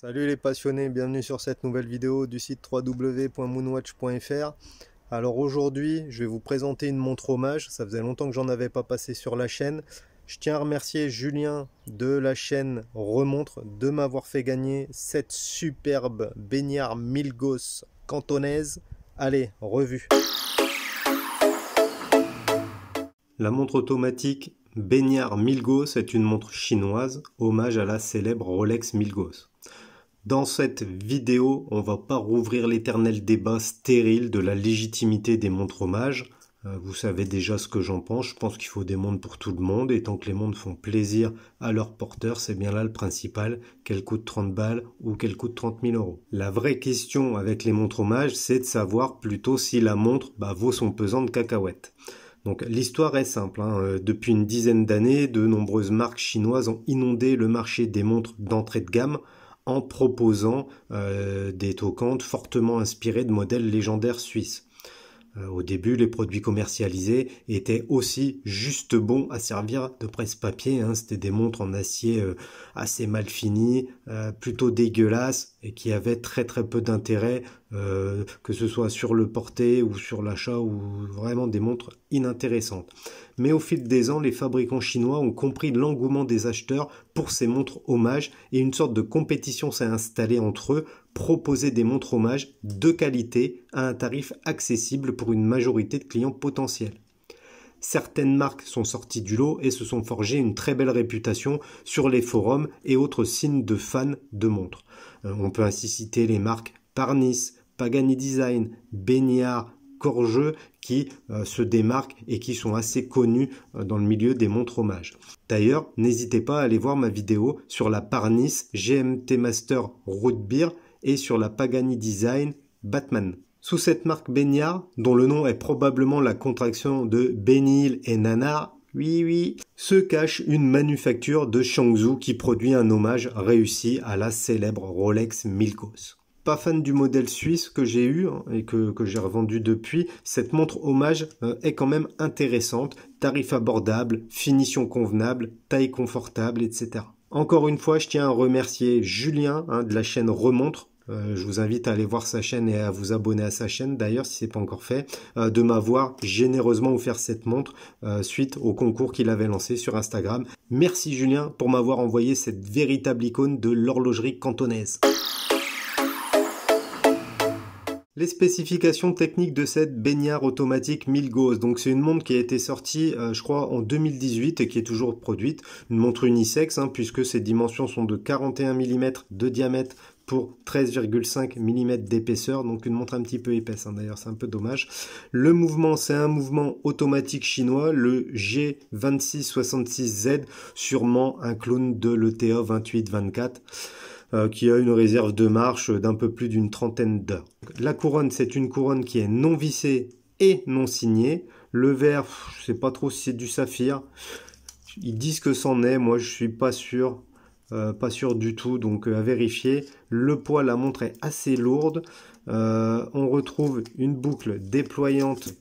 Salut les passionnés, bienvenue sur cette nouvelle vidéo du site www.moonwatch.fr. Alors aujourd'hui, je vais vous présenter une montre hommage. Ça faisait longtemps que j'en avais pas passé sur la chaîne. Je tiens à remercier Julien de la chaîne Remontre de m'avoir fait gagner cette superbe baignard Milgauss cantonaise. Allez, revue. La montre automatique Baignard Milgauss est une montre chinoise, hommage à la célèbre Rolex Milgauss. Dans cette vidéo, on va pas rouvrir l'éternel débat stérile de la légitimité des montres hommages. Vous savez déjà ce que j'en pense. Je pense qu'il faut des montres pour tout le monde. Et tant que les montres font plaisir à leurs porteurs, c'est bien là le principal. Qu'elles coûtent 30 balles ou qu'elles coûtent 30 000 euros. La vraie question avec les montres hommages, c'est de savoir plutôt si la montre vaut son pesant de cacahuètes. Donc l'histoire est simple, Depuis une dizaine d'années, de nombreuses marques chinoises ont inondé le marché des montres d'entrée de gamme en proposant des toquantes fortement inspirées de modèles légendaires suisses. Au début, les produits commercialisés étaient aussi juste bons à servir de presse-papier. C'était des montres en acier assez mal finies, plutôt dégueulasses et qui avaient très très peu d'intérêt, que ce soit sur le porté ou sur l'achat, ou vraiment des montres inintéressantes. Mais au fil des ans, les fabricants chinois ont compris l'engouement des acheteurs pour ces montres hommage et une sorte de compétition s'est installée entre eux, proposer des montres hommage de qualité à un tarif accessible pour une majorité de clients potentiels. Certaines marques sont sorties du lot et se sont forgées une très belle réputation sur les forums et autres signes de fans de montres. On peut ainsi citer les marques Parnis, Pagani Design, Baignard, Corgeux qui se démarquent et qui sont assez connus dans le milieu des montres hommage. D'ailleurs, n'hésitez pas à aller voir ma vidéo sur la Parnis GMT Master Root Beer et sur la Pagani Design Batman. Sous cette marque Baignard, dont le nom est probablement la contraction de Bénil et Nanar, oui, se cache une manufacture de Changzhou qui produit un hommage réussi à la célèbre Rolex Milgauss. Pas fan du modèle suisse que j'ai eu et que j'ai revendu depuis, cette montre hommage est quand même intéressante, tarif abordable, finition convenable, taille confortable, etc. Encore une fois, je tiens à remercier Julien de la chaîne Remontre. Je vous invite à aller voir sa chaîne et à vous abonner à sa chaîne d'ailleurs si ce n'est pas encore fait, de m'avoir généreusement offert cette montre suite au concours qu'il avait lancé sur Instagram. Merci Julien pour m'avoir envoyé cette véritable icône de l'horlogerie cantonaise. Les spécifications techniques de cette baignard automatique Milgauss. Donc c'est une montre qui a été sortie, je crois, en 2018 et qui est toujours produite. Une montre unisexe, puisque ses dimensions sont de 41 mm de diamètre pour 13,5 mm d'épaisseur. Donc une montre un petit peu épaisse, d'ailleurs c'est un peu dommage. Le mouvement, c'est un mouvement automatique chinois, le G2666Z, sûrement un clone de l'ETA 2824. Qui a une réserve de marche d'un peu plus d'une trentaine d'heures. La couronne, c'est une couronne qui est non vissée et non signée. Le verre, je sais pas trop si c'est du saphir. Ils disent que c'en est, moi je suis pas sûr du tout, donc à vérifier. Le poids, la montre est assez lourde. On retrouve une boucle déployante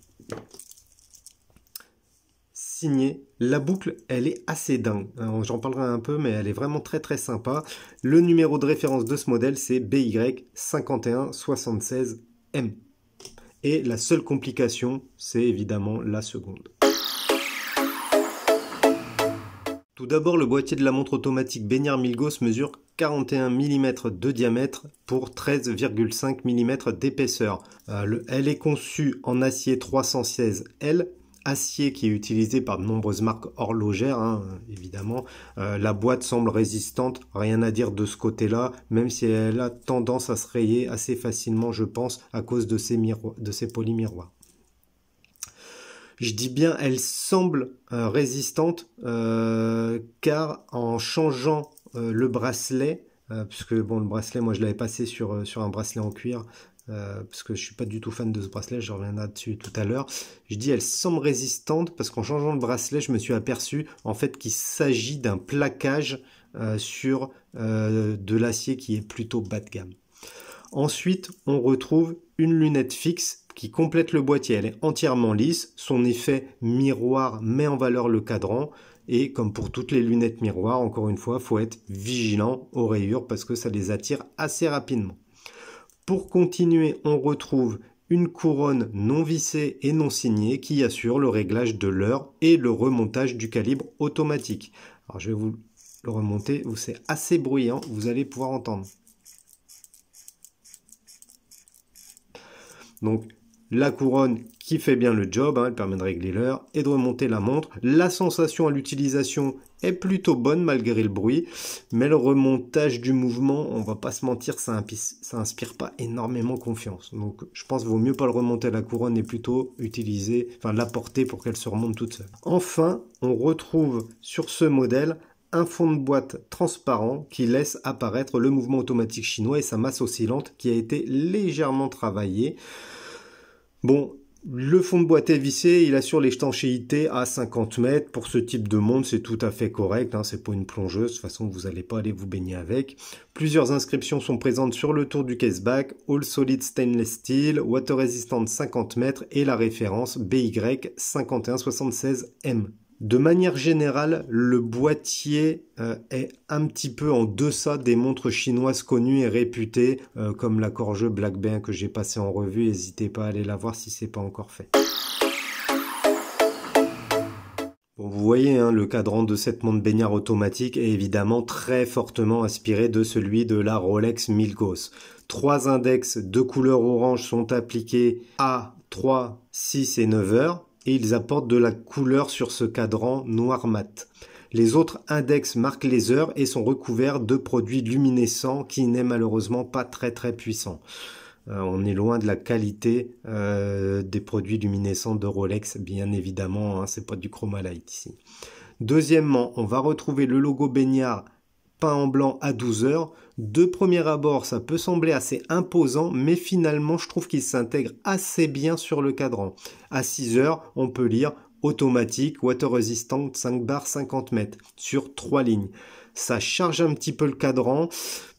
signée. La boucle, elle est assez dingue. J'en parlerai un peu, mais elle est vraiment très très sympa. Le numéro de référence de ce modèle, c'est BY5176M. Et la seule complication, c'est évidemment la seconde. Tout d'abord, le boîtier de la montre automatique Baignard Milgauss mesure 41 mm de diamètre pour 13,5 mm d'épaisseur. Elle est conçue en acier 316L, acier qui est utilisé par de nombreuses marques horlogères, évidemment. La boîte semble résistante, rien à dire de ce côté-là, même si elle a tendance à se rayer assez facilement, je pense, à cause de ces polymiroirs. Je dis bien elle semble résistante, car en changeant le bracelet, puisque bon, le bracelet, moi je l'avais passé sur un bracelet en cuir, parce que je suis pas du tout fan de ce bracelet, je reviendrai dessus tout à l'heure. Je dis elle semble résistante parce qu'en changeant le bracelet, je me suis aperçu en fait qu'il s'agit d'un plaquage sur de l'acier qui est plutôt bas de gamme. Ensuite, on retrouve une lunette fixe qui complète le boîtier. Elle est entièrement lisse. Son effet miroir met en valeur le cadran. Et comme pour toutes les lunettes miroirs, encore une fois, il faut être vigilant aux rayures parce que ça les attire assez rapidement. Pour continuer, on retrouve une couronne non vissée et non signée qui assure le réglage de l'heure et le remontage du calibre automatique. Alors je vais vous le remonter, c'est assez bruyant, vous allez pouvoir entendre. Donc la couronne qui fait bien le job, elle permet de régler l'heure et de remonter la montre. La sensation à l'utilisation est plutôt bonne malgré le bruit, mais le remontage du mouvement, on va pas se mentir, ça inspire pas énormément confiance. Donc je pense qu'il vaut mieux pas le remonter à la couronne et plutôt la porter pour qu'elle se remonte toute seule. Enfin, on retrouve sur ce modèle un fond de boîte transparent qui laisse apparaître le mouvement automatique chinois et sa masse oscillante qui a été légèrement travaillée. Bon, le fond de boîte est vissé, il assure l'étanchéité à 50 mètres. Pour ce type de montre, c'est tout à fait correct, c'est pas une plongeuse, de toute façon vous n'allez pas aller vous baigner avec. Plusieurs inscriptions sont présentes sur le tour du caseback, All Solid Stainless Steel, Water Resistant 50 mètres et la référence BY 5176M. De manière générale, le boîtier est un petit peu en deçà des montres chinoises connues et réputées, comme la Corjeux Black Bear que j'ai passé en revue. N'hésitez pas à aller la voir si ce n'est pas encore fait. Bon, vous voyez, le cadran de cette montre baignard automatique est évidemment très fortement inspiré de celui de la Rolex Milgauss. 3 index de couleur orange sont appliqués à 3, 6 et 9 heures. Et ils apportent de la couleur sur ce cadran noir mat. Les autres index marquent les heures et sont recouverts de produits luminescents qui n'est malheureusement pas très puissant. On est loin de la qualité des produits luminescents de Rolex, bien évidemment, c'est pas du Chromalight ici. Deuxièmement, on va retrouver le logo baignard peint en blanc à 12 heures. De premier abord, ça peut sembler assez imposant, mais finalement, je trouve qu'il s'intègre assez bien sur le cadran. À 6 heures, on peut lire automatique, water resistant, 5 bars, 50 mètres, sur 3 lignes. Ça charge un petit peu le cadran,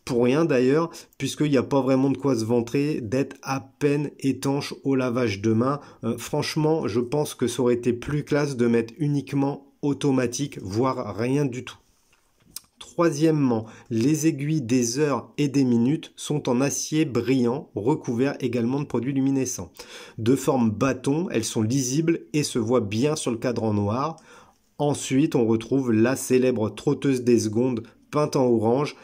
pour rien d'ailleurs, puisqu'il n'y a pas vraiment de quoi se vanter d'être à peine étanche au lavage de main. Franchement, je pense que ça aurait été plus classe de mettre uniquement automatique, voire rien du tout. Troisièmement, les aiguilles des heures et des minutes sont en acier brillant, recouverts également de produits luminescents. De forme bâton, elles sont lisibles et se voient bien sur le cadran noir. Ensuite, on retrouve la célèbre trotteuse des secondes peinte en orange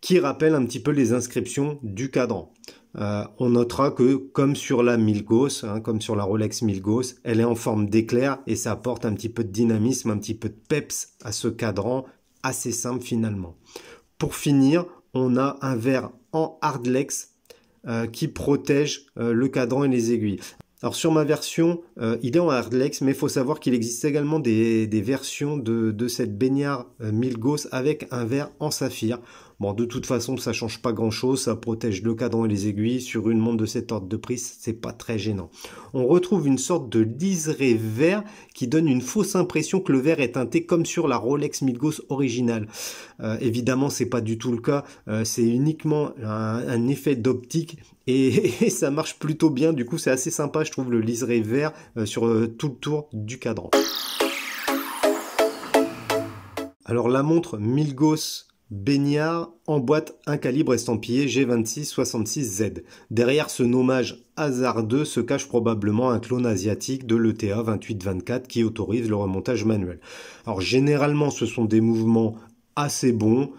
qui rappelle un petit peu les inscriptions du cadran. On notera que comme sur la Milgauss, comme sur la Rolex Milgauss, elle est en forme d'éclair et ça apporte un petit peu de dynamisme, un petit peu de peps à ce cadran. Assez simple finalement. Pour finir, on a un verre en hardlex qui protège le cadran et les aiguilles. Alors sur ma version, il est en hardlex, mais il faut savoir qu'il existe également des versions de cette baignard Milgauss avec un verre en saphir. Bon, de toute façon, ça change pas grand-chose, ça protège le cadran et les aiguilles. Sur une montre de cet ordre de prix, c'est pas très gênant. On retrouve une sorte de liseré vert qui donne une fausse impression que le verre est teinté comme sur la Rolex Milgauss originale. Évidemment, c'est pas du tout le cas. C'est uniquement un effet d'optique et ça marche plutôt bien. Du coup, c'est assez sympa, je trouve, le liseré vert sur tout le tour du cadran. Alors, la montre Milgauss baignard emboîte un calibre estampillé G2666Z. Derrière ce nommage hasardeux se cache probablement un clone asiatique de l'ETA 2824 qui autorise le remontage manuel. Alors généralement ce sont des mouvements assez bons.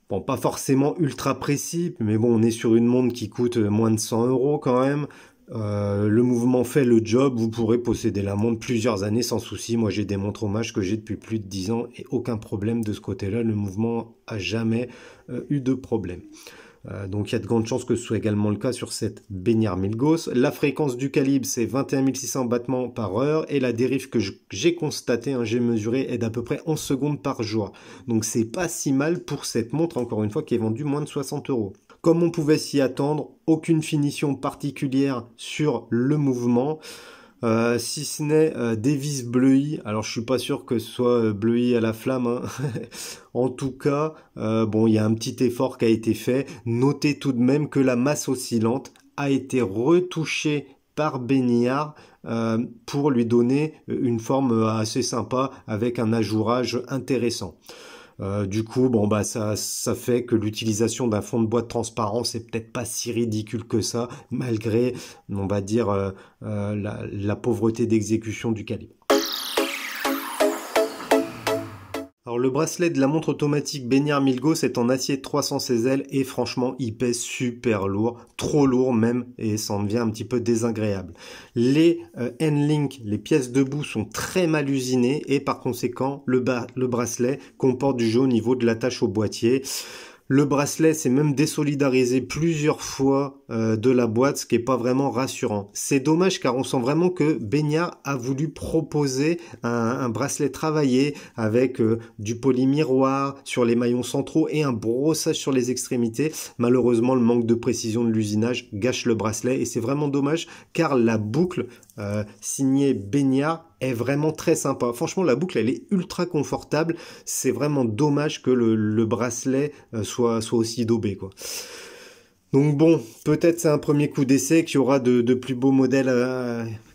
Bon, pas forcément ultra précis, mais bon, on est sur une montre qui coûte moins de 100 € quand même. Le mouvement fait le job, vous pourrez posséder la montre plusieurs années sans souci. Moi j'ai des montres hommage que j'ai depuis plus de 10 ans et aucun problème de ce côté-là, le mouvement a jamais eu de problème. Donc il y a de grandes chances que ce soit également le cas sur cette baignard Milgauss. La fréquence du calibre c'est 21 600 battements par heure et la dérive que j'ai constatée, j'ai mesuré, est d'à peu près 11 secondes par jour. Donc c'est pas si mal pour cette montre, encore une fois, qui est vendue moins de 60 €. Comme on pouvait s'y attendre, aucune finition particulière sur le mouvement, si ce n'est des vis bleuies. Alors je suis pas sûr que ce soit bleuies à la flamme, En tout cas, bon, il y a un petit effort qui a été fait. Notez tout de même que la masse oscillante a été retouchée par Béniard pour lui donner une forme assez sympa avec un ajourage intéressant. Du coup, bon bah ça fait que l'utilisation d'un fond de boîte transparent, c'est peut-être pas si ridicule que ça, malgré, on va dire, la pauvreté d'exécution du calibre. Alors le bracelet de la montre automatique Béniard Milgauss est en acier 316L et franchement il pèse super lourd, trop lourd même, et ça en devient un petit peu désagréable. Les N-Link, les pièces debout sont très mal usinées et par conséquent le bracelet comporte du jeu au niveau de l'attache au boîtier. Le bracelet s'est même désolidarisé plusieurs fois de la boîte, ce qui n'est pas vraiment rassurant. C'est dommage car on sent vraiment que Béniard a voulu proposer un bracelet travaillé avec du polymiroir sur les maillons centraux et un brossage sur les extrémités. Malheureusement, le manque de précision de l'usinage gâche le bracelet et c'est vraiment dommage car la boucle signée Béniard est vraiment très sympa. Franchement, la boucle, elle est ultra confortable. C'est vraiment dommage que le bracelet soit aussi daubé, quoi. Donc bon, peut-être c'est un premier coup d'essai, qu'il y aura de plus beaux modèles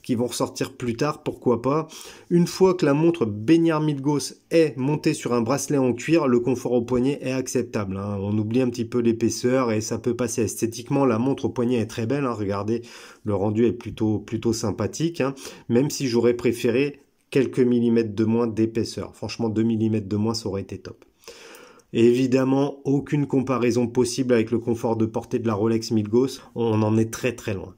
qui vont ressortir plus tard, pourquoi pas. Une fois que la montre Béniard Milgauss est montée sur un bracelet en cuir, le confort au poignet est acceptable, hein. On oublie un petit peu l'épaisseur et ça peut passer. Esthétiquement, la montre au poignet est très belle, hein. Regardez, le rendu est plutôt sympathique, hein. Même si j'aurais préféré quelques millimètres de moins d'épaisseur. Franchement, 2 mm de moins, ça aurait été top. Et évidemment, aucune comparaison possible avec le confort de portée de la Rolex Milgauss, on en est très très loin.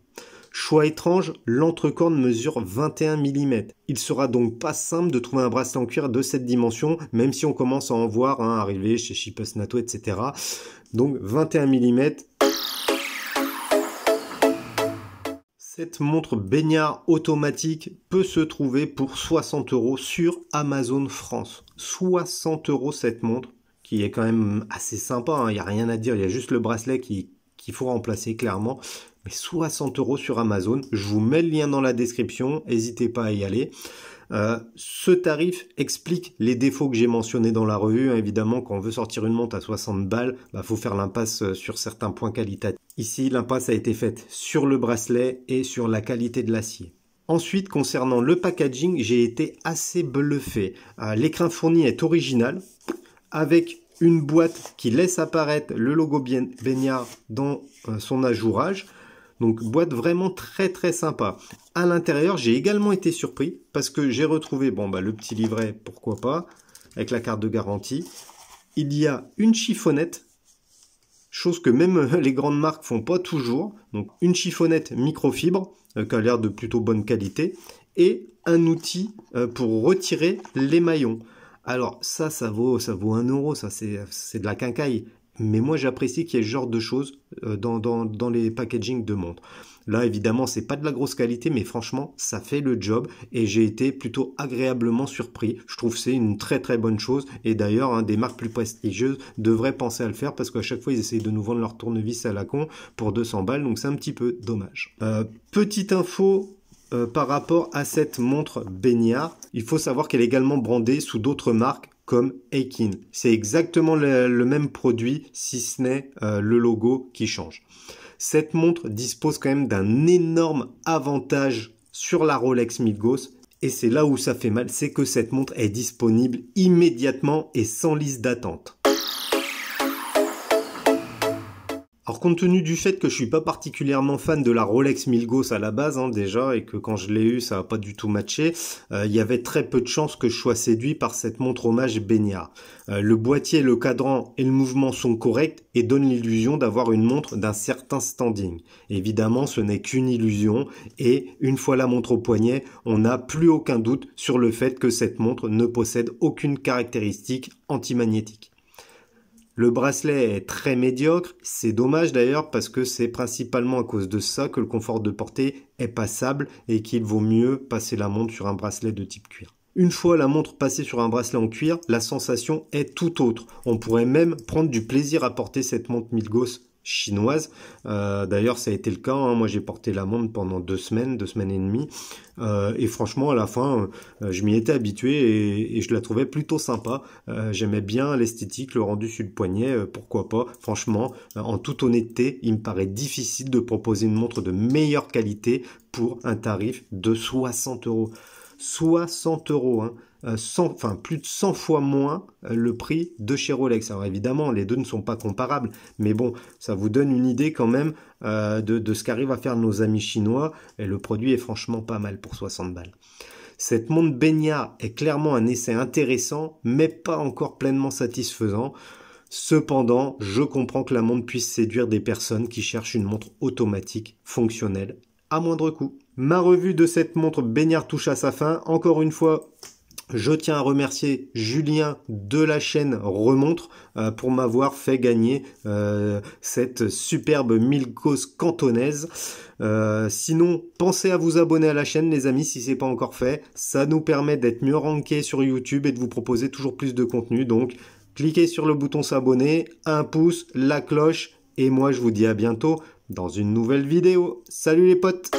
Choix étrange, l'entrecorne mesure 21 mm. Il sera donc pas simple de trouver un bracelet en cuir de cette dimension, même si on commence à en voir arriver chez Schipper Snato, etc. Donc 21 mm. Cette montre Béniard automatique peut se trouver pour 60 € sur Amazon France. 60 € cette montre, qui est quand même assez sympa, hein. Il n'y a rien à dire, il y a juste le bracelet qu'il faut remplacer clairement. Mais 60 € sur Amazon, je vous mets le lien dans la description, n'hésitez pas à y aller. Ce tarif explique les défauts que j'ai mentionnés dans la revue. Évidemment, quand on veut sortir une montre à 60 balles, faut faire l'impasse sur certains points qualitatifs. Ici, l'impasse a été faite sur le bracelet et sur la qualité de l'acier. Ensuite, concernant le packaging, j'ai été assez bluffé. L'écrin fourni est original, avec une boîte qui laisse apparaître le logo Béniard dans son ajourage. Donc boîte vraiment très très sympa. À l'intérieur, j'ai également été surpris parce que j'ai retrouvé le petit livret, pourquoi pas, avec la carte de garantie. Il y a une chiffonnette, chose que même les grandes marques font pas toujours. Donc une chiffonnette microfibre qui a l'air de plutôt bonne qualité et un outil pour retirer les maillons. Alors ça vaut 1 €, ça c'est de la quincaille. Mais moi j'apprécie qu'il y ait ce genre de choses dans les packaging de montres. Là évidemment c'est pas de la grosse qualité, mais franchement ça fait le job et j'ai été plutôt agréablement surpris. Je trouve que c'est une très très bonne chose et d'ailleurs des marques plus prestigieuses devraient penser à le faire parce qu'à chaque fois ils essayent de nous vendre leur tournevis à la con pour 200 balles, donc c'est un petit peu dommage. Petite info par rapport à cette montre Béniard, il faut savoir qu'elle est également brandée sous d'autres marques comme Aikin. C'est exactement le même produit, si ce n'est le logo qui change. Cette montre dispose quand même d'un énorme avantage sur la Rolex Milgauss. Et c'est là où ça fait mal, c'est que cette montre est disponible immédiatement et sans liste d'attente. Alors compte tenu du fait que je suis pas particulièrement fan de la Rolex Milgauss à la base déjà, et que quand je l'ai eu ça n'a pas du tout matché, il y avait très peu de chances que je sois séduit par cette montre hommage Béniard. Le boîtier, le cadran et le mouvement sont corrects et donnent l'illusion d'avoir une montre d'un certain standing. Évidemment ce n'est qu'une illusion et une fois la montre au poignet, on n'a plus aucun doute sur le fait que cette montre ne possède aucune caractéristique antimagnétique. Le bracelet est très médiocre, c'est dommage d'ailleurs parce que c'est principalement à cause de ça que le confort de portée est passable et qu'il vaut mieux passer la montre sur un bracelet de type cuir. Une fois la montre passée sur un bracelet en cuir, la sensation est tout autre. On pourrait même prendre du plaisir à porter cette montre Milgauss chinoise. D'ailleurs, ça a été le cas, hein. Moi, j'ai porté la montre pendant 2 semaines et demie. Et franchement, à la fin, je m'y étais habitué et je la trouvais plutôt sympa. J'aimais bien l'esthétique, le rendu sur le poignet, pourquoi pas. Franchement, en toute honnêteté, il me paraît difficile de proposer une montre de meilleure qualité pour un tarif de 60 euros. 60 euros, hein. Plus de 100 fois moins le prix de chez Rolex. Alors évidemment, les deux ne sont pas comparables, mais bon, ça vous donne une idée quand même de ce qu'arrivent à faire nos amis chinois, et le produit est franchement pas mal pour 60 balles. Cette montre Baignard est clairement un essai intéressant, mais pas encore pleinement satisfaisant. Cependant, je comprends que la montre puisse séduire des personnes qui cherchent une montre automatique, fonctionnelle, à moindre coût. Ma revue de cette montre Baignard touche à sa fin. Encore une fois, je tiens à remercier Julien de la chaîne Remontre pour m'avoir fait gagner cette superbe Milgauss cantonaise. Sinon, pensez à vous abonner à la chaîne les amis si ce n'est pas encore fait. Ça nous permet d'être mieux rankés sur YouTube et de vous proposer toujours plus de contenu. Donc, cliquez sur le bouton s'abonner, un pouce, la cloche et moi je vous dis à bientôt dans une nouvelle vidéo. Salut les potes!